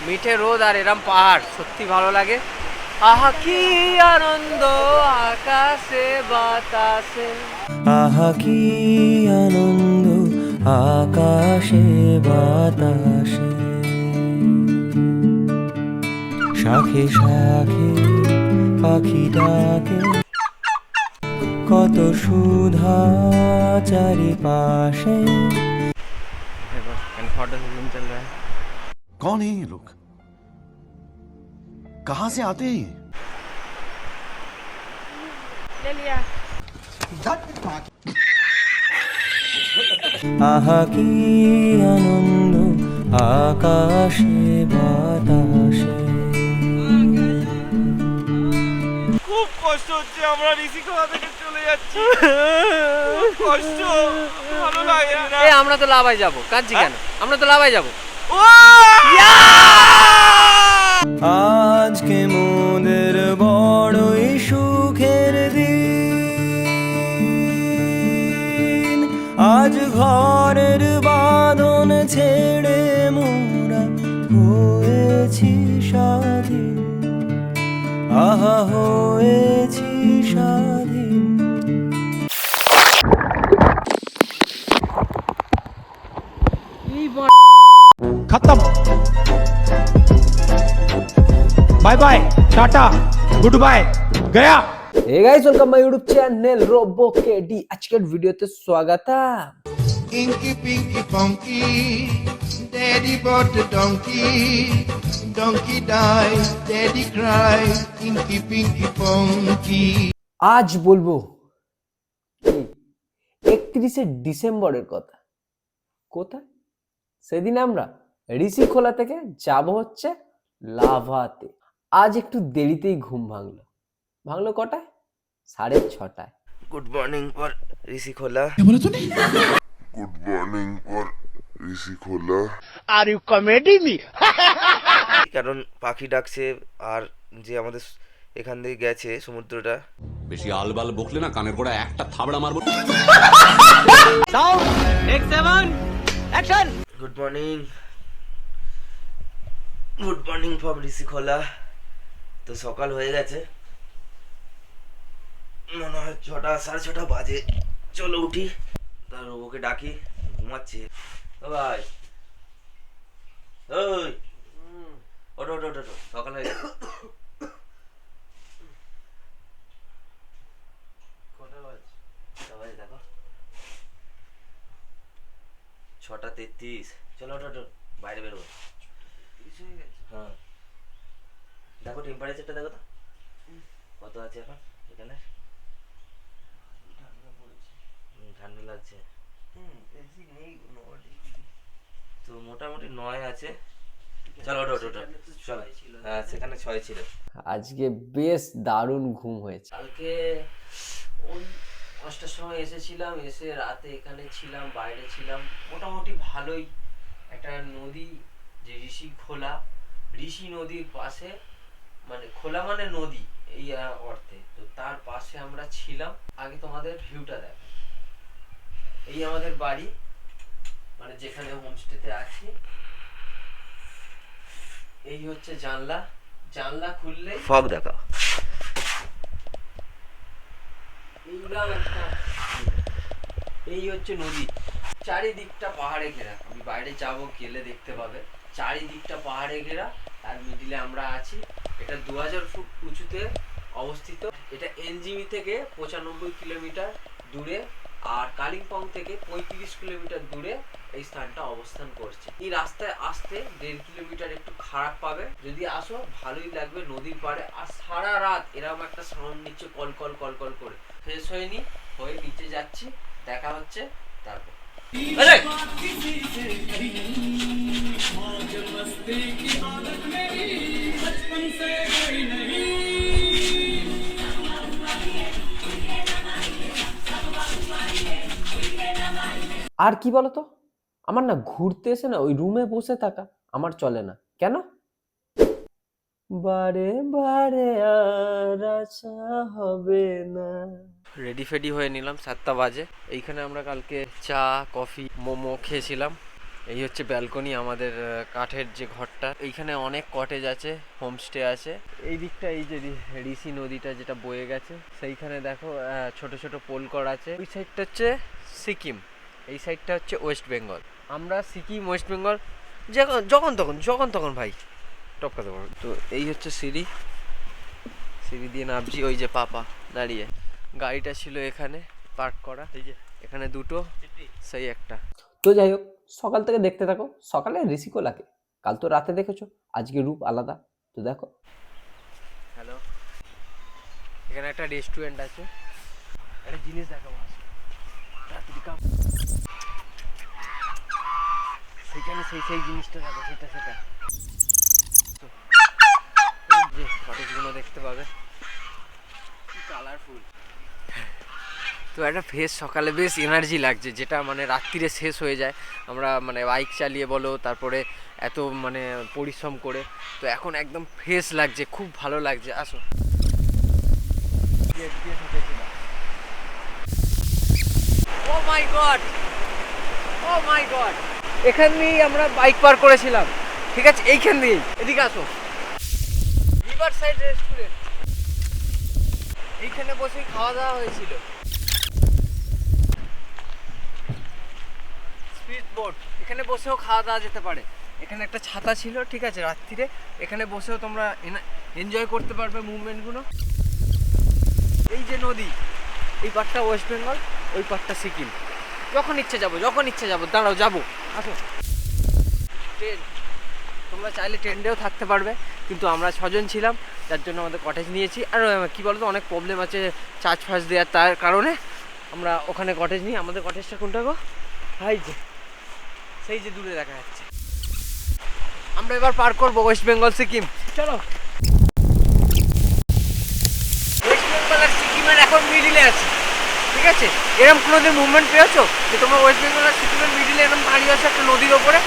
মিঠে রোদ আর এরম পাহাড় সত্যি ভালো লাগে। আহা কি আনন্দ আকাশে বাতাসে, আহা কি আনন্দ আকাশে বাতাসে, শাখে শাখে পাখি ডাকে, কত সুধা চারিপাশে। फोटो शूटिंग चल रहा है। कौन है ये लोग? कहां से आते हैं ये? ले लिया। আহা কি আনন্দ আকাশে বাতাসে। খুব কষ্ট হচ্ছে, আমরা ঋষিখোলা থেকে চলে যাচ্ছি। কষ্ট, ভালো লাগে না। এ আমরা তো লাভায় যাব, কাঁদছি কেন? আমরা তো লাভায় যাব। আজকে মোদের বড়ই সুখের দিন, আজ ঘরের বাঁধন ছেড়ে মোরা হয়েছি স্বাধীন, আহা হয়েছি স্বাধীন। खत्म, बाय बाय, टाटा, गुड बाय, गया। Hey guys, welcome my YouTube channel Robo KD. আজকের ভিডিওতে স্বাগতম। Inky Pinky Funky, Daddy bought a donkey, donkey died, Daddy cried, Inky Pinky Funky. আজ বলবো 31শে ডিসেম্বরের কথা। কোথায়? সেদিন আমরা ঋষিখোলা থেকে যাব হচ্ছে লাভাতে। আজ একটু দেরিতেই ঘুম ভাঙলো কটায়? 6:30টায়। Good morning for Rishikhola. Good morning for Rishikhola. কারণ পাখি ডাকছে, আর যে আমাদের এখান থেকে গেছে সমুদ্রটা। বেশি আলবাল বকলে না কানের গোড়া একটা থাবড়া মারবো। Good morning, good morning from Rishikhola. তো সকাল হয়ে গেছে, মনে হয় 6টা 6:30 বাজে। চলো উঠি, তার রোবকে ডাকি, ঘুমাচ্ছে। ও ভাই, ওই ওঠো ওঠো ওঠো, সকাল হয়ে গেছে। কটা বাজে? দেখো 6:33। চলো ওঠো ওঠো, বাইরে বেরোবো। হ্যাঁ দেখো টেম্পারেচারটা দেখো তো কত আছে এখন এখানে। ঠান্ডা লাগছে তো মোটামুটি 9 আছে। চলো ওঠো ওঠো ওঠো, চলো। হ্যাঁ সেখানে 6 ছিল। আজকে বেশ দারুণ ঘুম হয়েছে। কালকে ওই 5টার সময় এসেছিলাম, এসে রাতে এখানে ছিলাম, বাইরে ছিলাম। মোটামুটি ভালোই। একটা নদী, যে ঋষিখোলা, ঋষি নদীর পাশে, মানে খোলা মানে নদী এই অর্থে। তো তার পাশে আমরা ছিলাম। আগে তোমাদের ভিউটা দেখো। এই আমাদের বাড়ি, মানে যেখানে হোমস্টেতে আছি। এই হচ্ছে জানলা, জানলা খুললে ফগ দেখো। এই হচ্ছে নদী, চারিদিকটা পাহাড়ে ঘেরা। আমি বাইরে যাব, গেলে দেখতে পাবে চারিদিকটা পাহাড়ে ঘেরা। তার মিডিলে আমরা আছি। এটা 2000 ফুট উঁচুতে অবস্থিত। এটা এনজিবি থেকে 95 কিলোমিটার দূরে, আর কালিম্পং থেকে 35 কিলোমিটার দূরে এই স্থানটা অবস্থান করছে। এই রাস্তায় আসতে 1.5 কিলোমিটার একটু খারাপ পাবে, যদি আসো ভালোই লাগবে নদীর পাড়ে। আর সারা রাত এরকম একটা সাউন্ড নিচ্ছে, কল কল কল কল করে। ফ্রেশ হয়নি, হয়ে নিচে যাচ্ছি, দেখা হচ্ছে তারপর। আর কি বলতো, আমার না ঘুরতে এসে না ওই রুমে বসে থাকা আমার চলে না। কেন? বারে বারে আর আশা হবে না। রেডি ফেডি হয়ে নিলাম, 7টা বাজে। এইখানে আমরা কালকে চা, কফি, মোমো খেয়েছিলাম। এই হচ্ছে ব্যালকনি আমাদের কাঠের যে ঘরটা। এইখানে অনেক কটেজ আছে, হোমস্টে আছে। এই দিকটা এই যে ঋষি নদীটা যেটা বয়ে গেছে সেইখানে দেখো ছোট ছোট পোলকর আছে। ওই সাইডটা হচ্ছে সিকিম, এই সাইডটা হচ্ছে ওয়েস্ট বেঙ্গল। আমরা সিকিম ওয়েস্ট বেঙ্গল যখন তখন ভাই টপকাতে পারবো। তো এই হচ্ছে সিঁড়ি, সিঁড়ি দিয়ে নামছি। ওই যে পাপা দাঁড়িয়ে, গাড়িটা ছিল এখানে পার্ক করা, এই যে এখানে দুটো, সেই একটা। তো যাই হোক, সকাল থেকে দেখতে থাকো। সকালে ঋষিকোলাকে কাল তো রাতে দেখেছো, আজকে রূপ আলাদা। তো দেখো। হ্যালো, এখানে একটা রেস্টুরেন্ট আছে, একটা জিনিস দেখাবো, সেখানে সেই জিনিসটা দেখো, সেটা যে কটেজগুলো দেখতে পাবে, কি কালারফুল। তো একটা ফেস সকালে বেশ এনার্জি লাগছে, যেটা মানে রাত্রিরে শেষ হয়ে যায়। আমরা মানে বাইক চালিয়ে বলো, তারপরে এত মানে পরিশ্রম করে, তো এখন একদম ফ্রেশ লাগছে, খুব ভালো লাগছে। আসো। ও মাই গড, ও মাই গড, এখান দিয়েই আমরা বাইক পার করেছিলাম, ঠিক আছে? এইখান দিয়েই। এদিকে আসো, রিভার সাইড রেস্টুরেন্ট, এইখানে বসেই খাওয়া দাওয়া হয়েছিল। স্পিড বোট, এখানে বসেও খাওয়া দাওয়া যেতে পারে। এখানে একটা ছাতা ছিল, ঠিক আছে? রাত্রিরে এখানে বসেও তোমরা এনজয় করতে পারবে মুভমেন্টগুলো। এই যে নদী, এই পাটটা ওয়েস্ট বেঙ্গল, ওই পাটটা সিকিম। যখন ইচ্ছে যাবো, দাঁড়াও যাবো, আসো। ট্রেন, তোমরা চাইলে ট্রেনটাও থাকতে পারবে, কিন্তু আমরা 6 জন ছিলাম, যার জন্য আমাদের কটেজ নিয়েছি। আর কি বলতো, অনেক প্রবলেম আছে চার্জ ফার্জ দেওয়ার, তার কারণে আমরা ওখানে কটেজ নিই। আমাদের কটেজটা কোনটা গো? হাই যে সেই যে দূরে দেখা যাচ্ছে। আমরা এবার পার করবো ওয়েস্ট বেঙ্গল সিকিম। চলো। ওয়েস্ট বেঙ্গল আর সিকিমের এখন মিডিলে আছে, ঠিক আছে? এরকম কোনোদিন মুভমেন্ট পেয়েছো যে তোমরা ওয়েস্ট বেঙ্গল আর সিকিমের মিডিলে এরকম দাঁড়িয়ে আছো একটা নদীর ওপরে?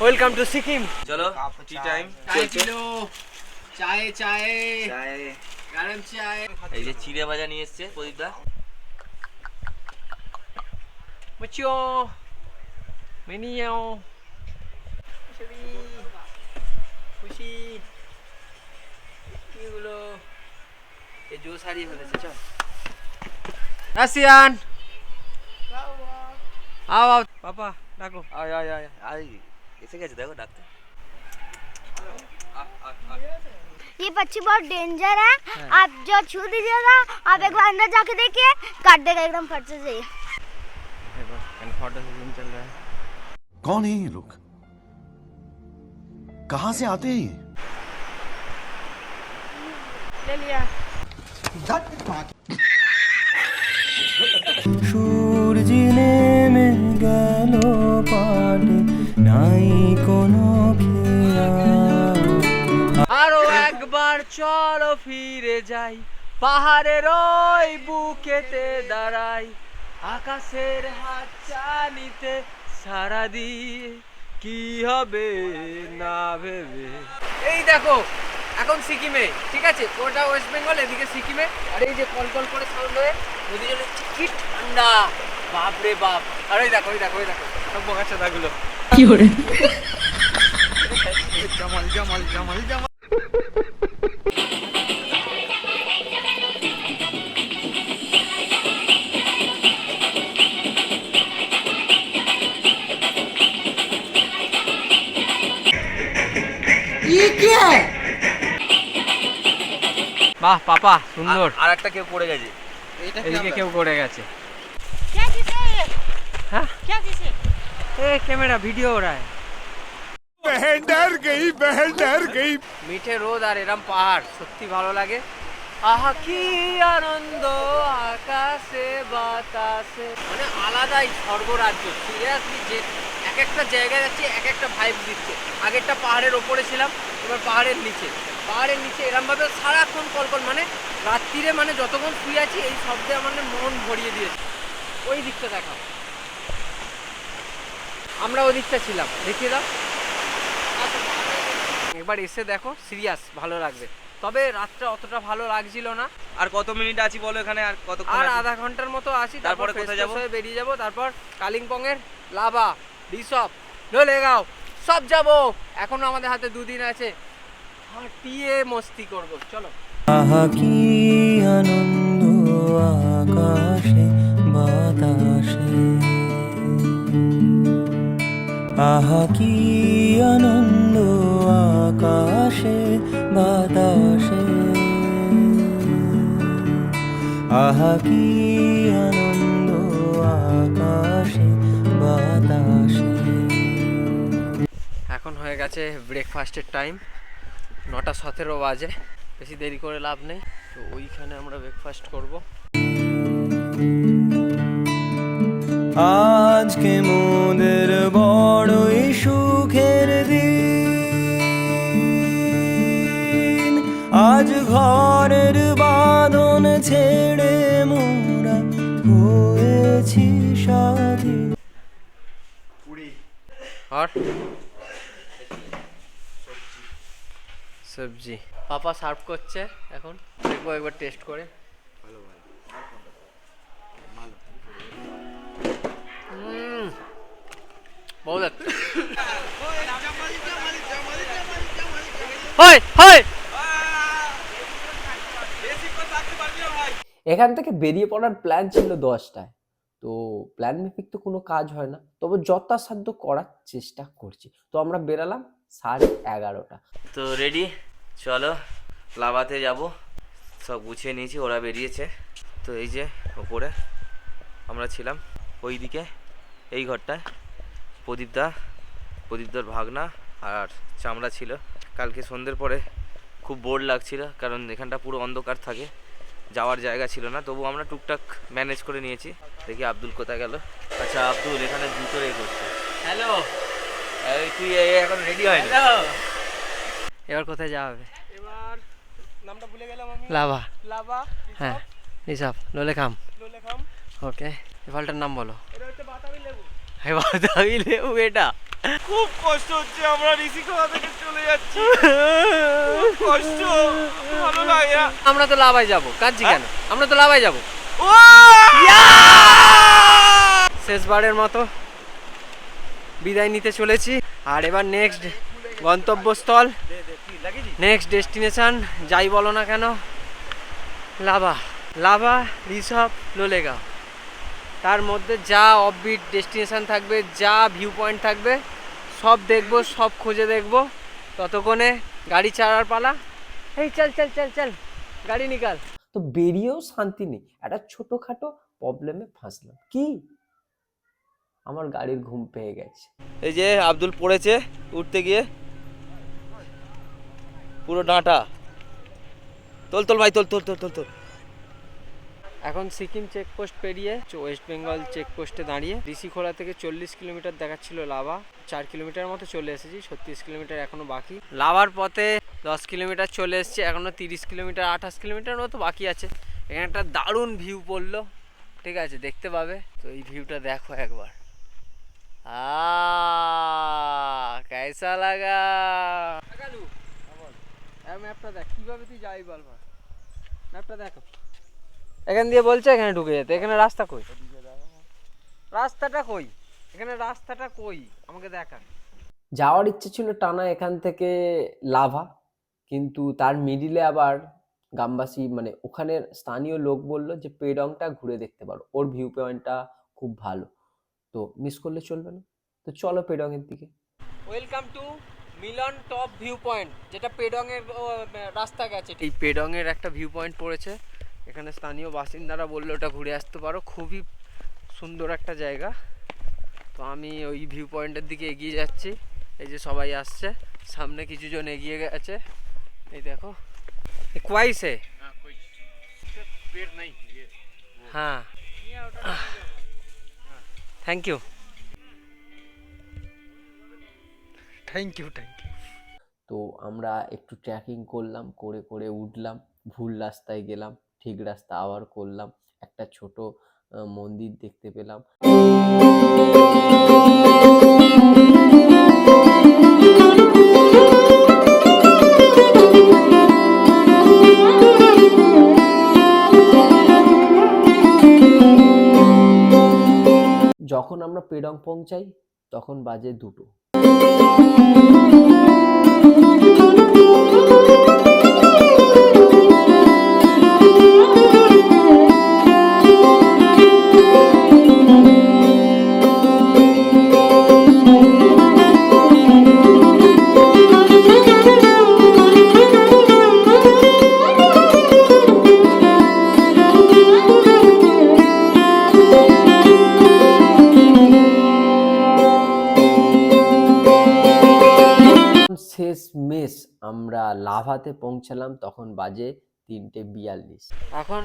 Welcome to Sikkim. চলো টি টাইম। চায়ে গরম চায়। এই যে চিড়ে ভাজা নিয়ে এসেছে প্রদীপদা। মুচিও মেনিও খুশি কিগুলো এই জো সারি হয়েছে। চল রাশিয়ান, আও পাপা ডাকো। আয় এসে গেছে, দেখো ডাক্তার। ये पक्षी बहुत डेंजर है। आप जो छू दीजिएगा, आप एक बार अंदर जाके देखिए, काट देगा एकदम फट से। जाइए, फोटो शूटिंग चल रहा है। कौन है ये लोग? कहां से आते हैं ये? ले लिया। সূর্য নেমে গেল পাটে, নাই কোনো খেয়াল। আরো একবার চলো ফিরে যাই, পাহাড়ের ওই বুকেতে দাঁড়াই, আকাশের হাত চানিতে সারা দিয়ে কি হবে না ভেবে। এই দেখো এখন সিকিমে, ঠিক আছে? ওটা ওয়েস্ট বেঙ্গল, এদিকে সিকিমে। আর এই যে কল করে সাউন্ড হয়ে নদী জলে কি ঠান্ডা, বাপ রে বাপ। আর ওই দেখো সব বোকাচ্ছে দাগুলো কি করে জমাল। বাহ পাপা সুন্দর। আর একটা কেউ পড়ে গেছে, এদিকে কেউ করে গেছে। क्या चीज़ है ये? हाँ? क्या चीज़ है? ए कैमरा वीडियो हो रहा है। बहन डर गई। মিঠে রোদ আর এরম পাহাড় সত্যি ভালো লাগে। আহা কি আনন্দ, আকাশে বাতাসে, মানে আলাদাই স্বর্গরাজ্য। সিরিয়াসলি, যে এক একটা জায়গায় যাচ্ছি এক একটা ভাইব দিচ্ছে। আগেরটা পাহাড়ের ওপরে ছিলাম, এবার পাহাড়ের নিচে এরম ভাবে সারাক্ষণ কলকল, মানে রাত্রিরে মানে যতক্ষণ শুয়ে আছি এই শব্দে আমাদের মন ভরিয়ে দিয়েছে। ওই দিকটা দেখাও, আমরা ওই দিকটা ছিলাম, দেখিয়ে দাও। একবার এসে দেখো, সিরিয়াস ভালো লাগবে। তবে রাতটা অতটা ভালো লাগছিল না। আর কত মিনিট আছি বলো এখানে? আর কত? আর আধা ঘন্টার মতো আছি, তারপরে তারপর কোথায় যাবো? বেরিয়ে যাব। তারপর কালিম্পং এর লাভা রিসপ, লোলেগাঁও সব যাবো। এখনো আমাদের হাতে 2 দিন আছে, হাঁটিয়ে মস্তি করবো। চলো। আহা কি আনন্দ আকাশে বাতাসে, আহা কি আনন্দ আকাশে বাতাসে, আহা কি আনন্দ আকাশে বাতাসে। এখন হয়ে গেছে ব্রেকফাস্টের টাইম, 9:17 বাজে। বেশি দেরি করে লাভ নেই, তো ওইখানে আমরা ব্রেকফাস্ট করব। আজকে মোদের বড়ই সুখের দিন, আজ ঘরের বাঁধন ছেড়ে মোরা হয়েছি স্বাধীন। আর সবজি পাপা সার্ভ করছে, এখন দেখবো একবার টেস্ট করে। বহুত अच्छा। এখান থেকে বেরিয়ে পড়ার প্ল্যান ছিল 10টায়, তো প্ল্যান মাফিক তো কোনো কাজ হয় না, তবে যথাসাধ্য করার চেষ্টা করছি। তো আমরা বেরালাম 11:30। তো রেডি, চলো লাভাতে যাব। সব গুছিয়ে নিয়েছি, ওরা বেরিয়েছে। তো এই যে ওপরে আমরা ছিলাম, ওই দিকে এই ঘরটায় প্রদীপদার ভাগনা আর চামড়া ছিল। কালকে সন্ধ্যের পরে খুব বোর লাগছিল, কারণ এখানটা পুরো অন্ধকার থাকে, যাওয়ার জায়গা ছিল না। তবু আমরা টুকটাক ম্যানেজ করে নিয়েছি। দেখি আব্দুল কোথায় গেল। আচ্ছা আব্দুল, এখানে জুতো রেখেছে। হ্যালো, তুই এখন রেডি হয়নি? এবার কোথায় যাওয়া হবে? এবার নামটা ভুলে গেলাম আমি। লাভা। লাভা, হ্যাঁ, রিসাব, লোলেখাম। লোলেখাম। ওকে, ফলটার নাম বলো। এটা হচ্ছে বাতাবি লেবু। হ্যাঁ, বাতাবি লেবু। এটা খুব কষ্ট হচ্ছে, আমরা ঋষিখোলা থেকে চলে যাচ্ছি। খুব কষ্ট, ভালো লাগে না। আমরা তো লাভায় যাবো, কাঁদছি কেন? আমরা তো লাভায় যাবো। শেষবারের মতো বিদায় নিতে চলেছি, আর এবার নেক্সট গন্তব্যস্থল, নেক্সট ডেস্টিনেশন যাই বলো না কেন, লাভা রিসপ লোলেগাঁও। তার মধ্যে যা অফবিট ডেস্টিনেশন থাকবে, যা ভিউ পয়েন্ট থাকবে, সব দেখবো, সব খুঁজে দেখবো। ততক্ষণে গাড়ি ছাড়ার পালা। এই চল চল চল চল, গাড়ি নিকাল। তো বেরিয়েও শান্তি নেই, একটা ছোটখাটো প্রবলেমে ফাঁসলাম। কি? আমার গাড়ির ঘুম পেয়ে গেছে। এই যে আব্দুল পড়েছে উঠতে গিয়ে, পুরো ডাঁটা। তোল তোল ভাই, তোল তোল তোল তোল তোল। এখন সিকিম চেকপোস্ট পেরিয়ে ওয়েস্ট বেঙ্গল চেকপোস্টে দাঁড়িয়ে, ঋষিখোলা থেকে 40 কিলোমিটার দেখাচ্ছিল লাভা, 4 কিলোমিটার মতো চলে এসেছি, 36 কিলোমিটার এখনো বাকি। লাভার পথে 10 কিলোমিটার চলে এসেছি, এখনো 30 কিলোমিটার 28 কিলোমিটার মতো বাকি আছে। এখানে একটা দারুণ ভিউ পড়লো, ঠিক আছে, দেখতে পাবে। তো এই ভিউটা দেখো একবার, कैसा लगा? ম্যাপটা দেখ, কিভাবে তুই যাবি বল। ম্যাপটা দেখো, এখান দিয়ে বলছে এখানে ঢুকে যেতে। এখানে রাস্তা কই? রাস্তাটা কই? এখানে রাস্তাটা কই আমাকে দেখা। যাওয়ার ইচ্ছে ছিল টানা এখান থেকে লাভা, কিন্তু তার মিডিলে আবার গ্রামবাসী, মানে ওখানের স্থানীয় লোক বললো যে পেডংটা ঘুরে দেখতে পারো, ওর ভিউ পয়েন্টটা খুব ভালো, তো মিস করলে চলবে না। তো চলো পেডং এর দিকে। Welcome to Milan top view point, যেটা পেডং এর রাস্তা গেছে। এই পেডং এর একটা ভিউ পয়েন্ট পড়েছে, এখানে স্থানীয় বাসিন্দারা বললো ওটা ঘুরে আসতে পারো, খুবই সুন্দর একটা জায়গা। তো আমি ওই ভিউ পয়েন্টের দিকে এগিয়ে যাচ্ছি। এই যে সবাই আসছে, সামনে কিছু জন এগিয়ে গেছে, এই দেখো। কোয়াই সে হ্যাঁ, থ্যাংক ইউ। তো আমরা একটু ট্রেকিং করলাম, করে করে উঠলাম, ভুল রাস্তায় গেলাম, ঠিক রাস্তা আবার করলাম, একটা ছোট মন্দির দেখতে পেলাম। যখন আমরা পেডং পৌঁছাই, তখন বাজে 2টো। শেষ মেশ আমরা লাভাতে পৌঁছালাম, তখন বাজে 3:42। এখন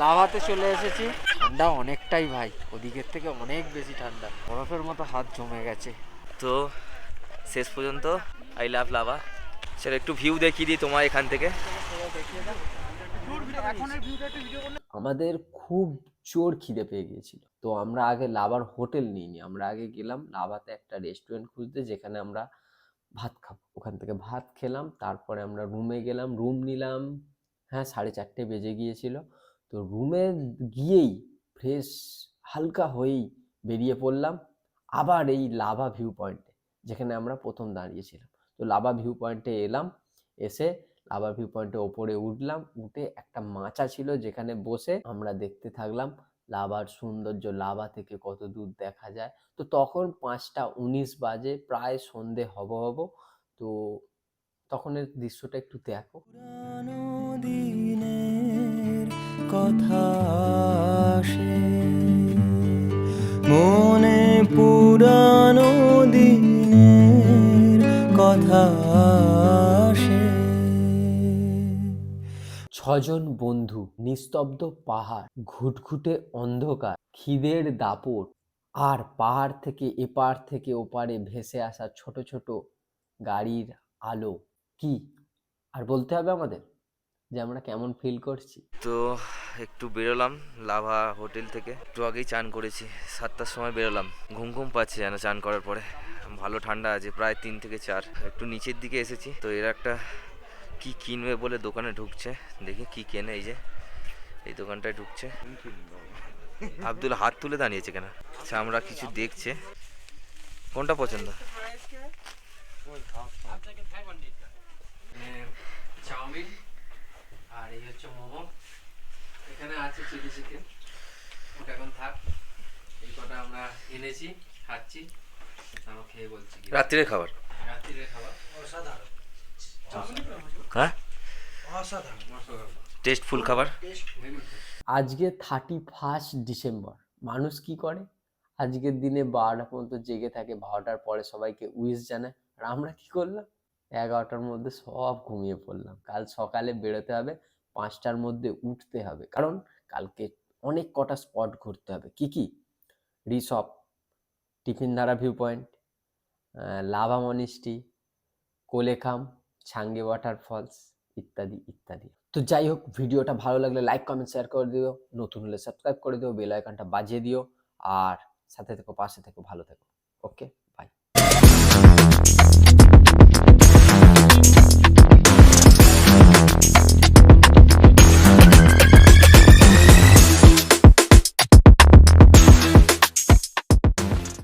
লাভাতে চলে এসেছি। ঠান্ডা অনেকটাই ভাই, ওদিকের থেকে অনেক বেশি ঠান্ডা, বরফের মতো হাত জমে গেছে। তো শেষ পর্যন্ত আই লাভ লাভা। সেটা একটু ভিউ দেখিয়ে দিই তোমার এখান থেকে। আমাদের খুব জোর খিদে পেয়ে গিয়েছিল, তো আমরা আগে লাভার হোটেল নিইনি, আমরা আগে গেলাম লাভাতে একটা রেস্টুরেন্ট খুঁজতে যেখানে আমরা ভাত খাবো। ওখান থেকে ভাত খেলাম, তারপরে আমরা রুমে গেলাম, রুম নিলাম। হ্যাঁ, 4:30 বেজে গিয়েছিল। তো রুমে গিয়েই ফ্রেশ হালকা হয়েই বেরিয়ে পড়লাম আবার এই লাভা ভিউ পয়েন্টে, যেখানে আমরা প্রথম দাঁড়িয়েছিলাম। তো লাভা ভিউ পয়েন্টে এলাম, এসে লাভা ভিউ পয়েন্টে ওপরে উঠলাম, উঠে একটা মাচা ছিল যেখানে বসে আমরা দেখতে থাকলাম লাভার সৌন্দর্য, লাভা থেকে কত দূর দেখা যায়। তো তখন 5:19 বাজে, প্রায় সন্ধে হব। তো তখনের দৃশ্যটা একটু দেখো। পুরানো দিনের কথা আসে মনে, পুরানো দিনের কথা আসে। 6জন বন্ধু, নিস্তব্ধ পাহাড়, ঘুটঘুটে অন্ধকার, খিদের দাপট, আর পাহাড় থেকে এপার থেকে ওপারে ভেসে আসা ছোট ছোট গাড়ির আলো। কি আর বলতে হবে আমাদের যে আমরা কেমন ফিল করছি? তো একটু বেরোলাম লাভা হোটেল থেকে, একটু আগেই চান করেছি, 7টার সময় বেরোলাম। ঘুম ঘুম পাচ্ছে যেন চান করার পরে, ভালো ঠান্ডা আছে, প্রায় 3 থেকে 4। একটু নিচের দিকে এসেছি, তো এরা একটা কি কিনবে বলে দোকানে ঢুকছে, দেখি কি কেনে। এই যে এই দোকানটায় ঢুকছে, আব্দুল হাত তুলে দাঁড়িয়েছে কেন? আচ্ছা, আমরা কিছু দেখছে, কোনটা পছন্দ? চাউমিন আর এই হচ্ছে মোমো, এখানে আছে চিলি চিকেন, ওটা এখন থাক। এই কটা আমরা এনেছি, খাচ্ছি। আমরা খেয়ে বলছি রাত্রিরে খাবার, রাত্রিরে খাবার হ্যাঁ টেস্টফুল খাবার। আজকে 31 ডিসেম্বর। মানুষ কি করে আজকের দিনে 12টা পর্যন্ত জেগে থাকে, 12টার পরে সবাইকে উইশ জানায়। আর আমরা কি করলাম, 11টার মধ্যে সব ঘুমিয়ে পড়লাম। কাল সকালে বেরোতে হবে, 5টার মধ্যে উঠতে হবে, কারণ কালকে অনেক কটা স্পট ঘুরতে হবে। কি কি? রিসপ, টিফিনধারা view point, lava monastery, কোলেখাম, ছাঙ্গে waterfalls, ইত্যাদি ইত্যাদি। তো যাই হোক, ভিডিওটা ভালো লাগলে লাইক কমেন্ট শেয়ার করে দিও, নতুন হলে সাবস্ক্রাইব করে দিও, বেল আইকনটা বাজিয়ে দিও, আর সাথে থেকো, পাশে থেকো, ভালো থেকো। ওকে।